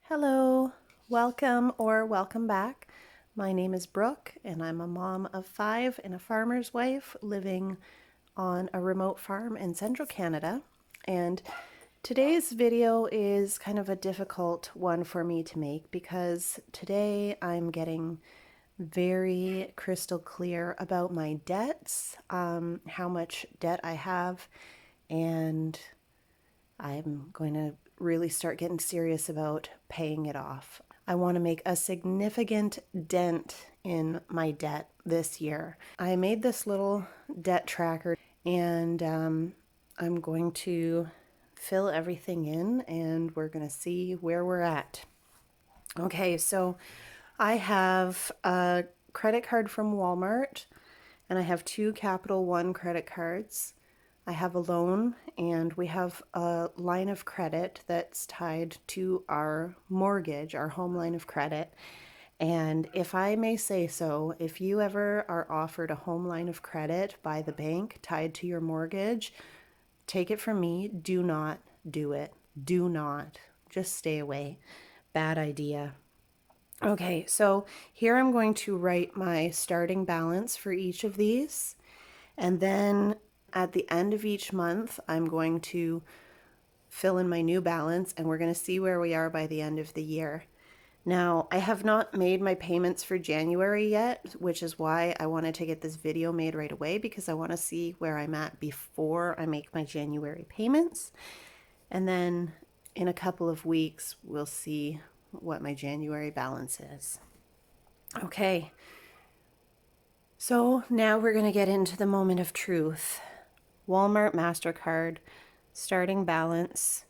Hello, welcome or welcome back. My name is Brooke, and I'm a mom of 5 and a farmer's wife living on a remote farm in central Canada. And today's video is kind of a difficult one for me to make because today I'm getting very crystal clear about my debts, how much debt I have, and I'm going to really start getting serious about paying it off. I want to make a significant dent in my debt this year. I made this little debt tracker and I'm going to fill everything in and we're going to see where we're at. Okay, so I have a credit card from Walmart and I have 2 Capital One credit cards. I have a loan and we have a line of credit that's tied to our mortgage, our home line of credit. And if I may say so, if you ever are offered a home line of credit by the bank tied to your mortgage, take it from me, do not do it. Do not. Just stay away. Bad idea. Okay, so here I'm going to write my starting balance for each of these. And then at the end of each month, I'm going to fill in my new balance and we're going to see where we are by the end of the year. Now, I have not made my payments for January yet, which is why I wanted to get this video made right away because I want to see where I'm at before I make my January payments. And then in a couple of weeks, we'll see what my January balance is. Okay. So now we're going to get into the moment of truth. Walmart MasterCard, starting balance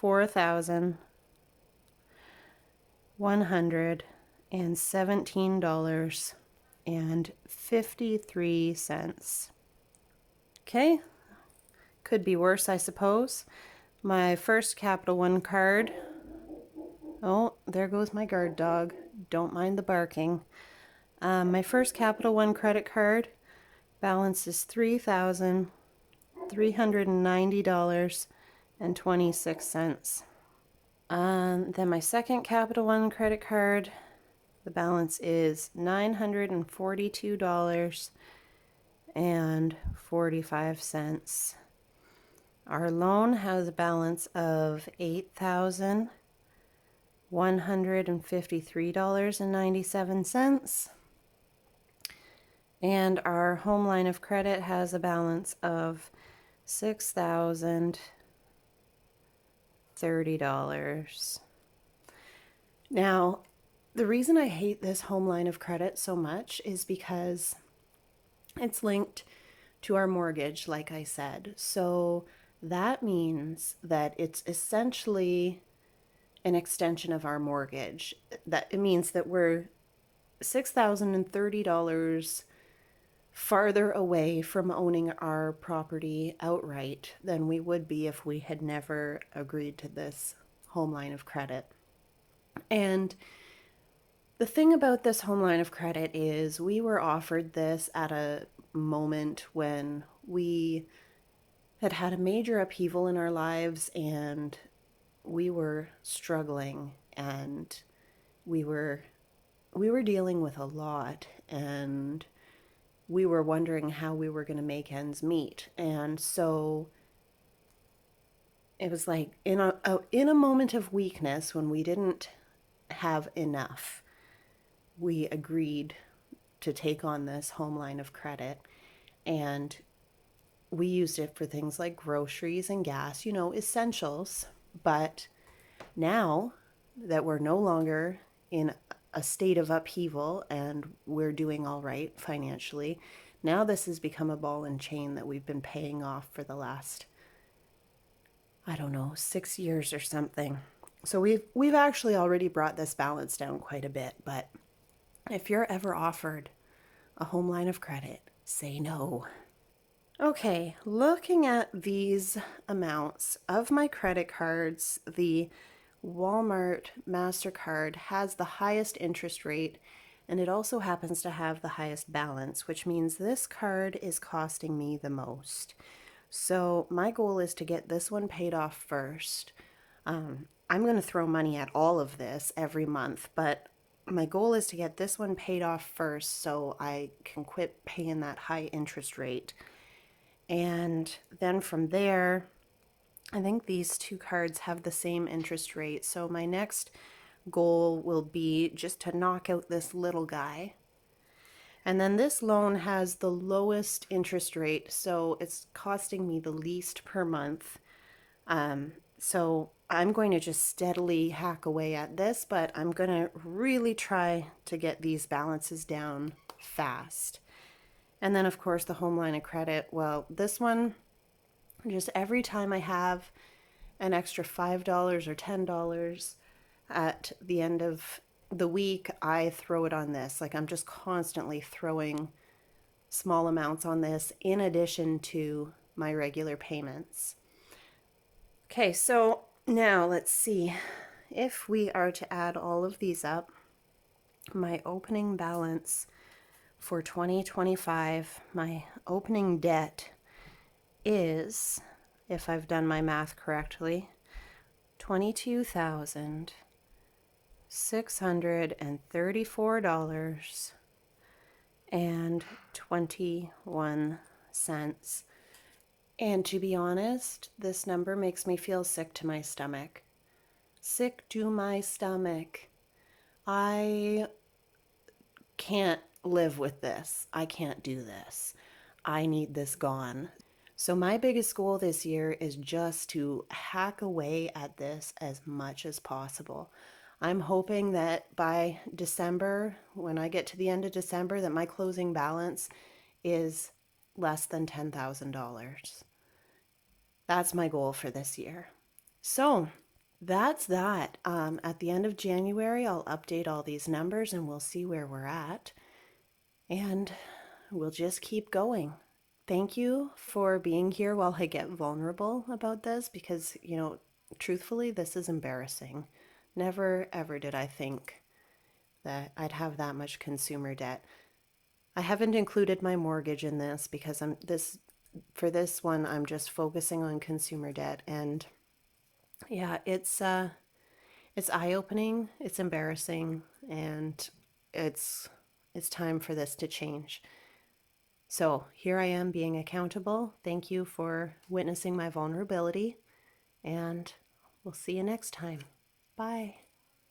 $4,117.53. Okay, could be worse, I suppose. My first Capital One card. Oh, there goes my guard dog. Don't mind the barking. My first Capital One credit card balance is $3,390.26. Then my second Capital One credit card, the balance is $942.45. Our loan has a balance of $8,153.97. And our home line of credit has a balance of $6,030. Now, the reason I hate this home line of credit so much is because it's linked to our mortgage, like I said. So that means that it's essentially an extension of our mortgage. That it means that we're $6,030 farther away from owning our property outright than we would be if we had never agreed to this home line of credit. And the thing about this home line of credit is we were offered this at a moment when we had had a major upheaval in our lives and we were struggling and we were dealing with a lot and we were wondering how we were going to make ends meet. And so it was like in a moment of weakness when we didn't have enough, we agreed to take on this home line of credit, and we used it for things like groceries and gas, essentials. But now that we're no longer in a state of upheaval and we're doing all right financially, now this has become a ball and chain that we've been paying off for the last, I don't know, 6 years or something. So we've actually already brought this balance down quite a bit, but if you're ever offered a home line of credit, say no. Okay, looking at these amounts of my credit cards, the Walmart MasterCard has the highest interest rate and it also happens to have the highest balance, which means this card is costing me the most. So my goal is to get this one paid off first. I'm going to throw money at all of this every month, but my goal is to get this one paid off first so I can quit paying that high interest rate. And then from there, I think these two cards have the same interest rate. So my next goal will be just to knock out this little guy. And then this loan has the lowest interest rate, so it's costing me the least per month. So I'm going to just steadily hack away at this, but I'm going to really try to get these balances down fast. And then, of course, the home line of credit. Well, this one, just every time I have an extra $5 or $10 at the end of the week, I throw it on this. Like I'm just constantly throwing small amounts on this in addition to my regular payments. Okay, so now let's see. If we are to add all of these up, my opening balance for 2025, my opening debt is, if I've done my math correctly, $22,634.21. And to be honest, this number makes me feel sick to my stomach. Sick to my stomach. I can't live with this. I can't do this. I need this gone. So my biggest goal this year is just to hack away at this as much as possible. I'm hoping that by December, when I get to the end of December, that my closing balance is less than $10,000. That's my goal for this year. So that's that. At the end of January, I'll update all these numbers and we'll see where we're at. And we'll just keep going. Thank you for being here while I get vulnerable about this because, truthfully, this is embarrassing. Never ever did I think that I'd have that much consumer debt. I haven't included my mortgage in this because for this one I'm just focusing on consumer debt, and yeah, it's eye-opening, it's embarrassing, and it's time for this to change. So here I am being accountable. Thank you for witnessing my vulnerability, and we'll see you next time. Bye.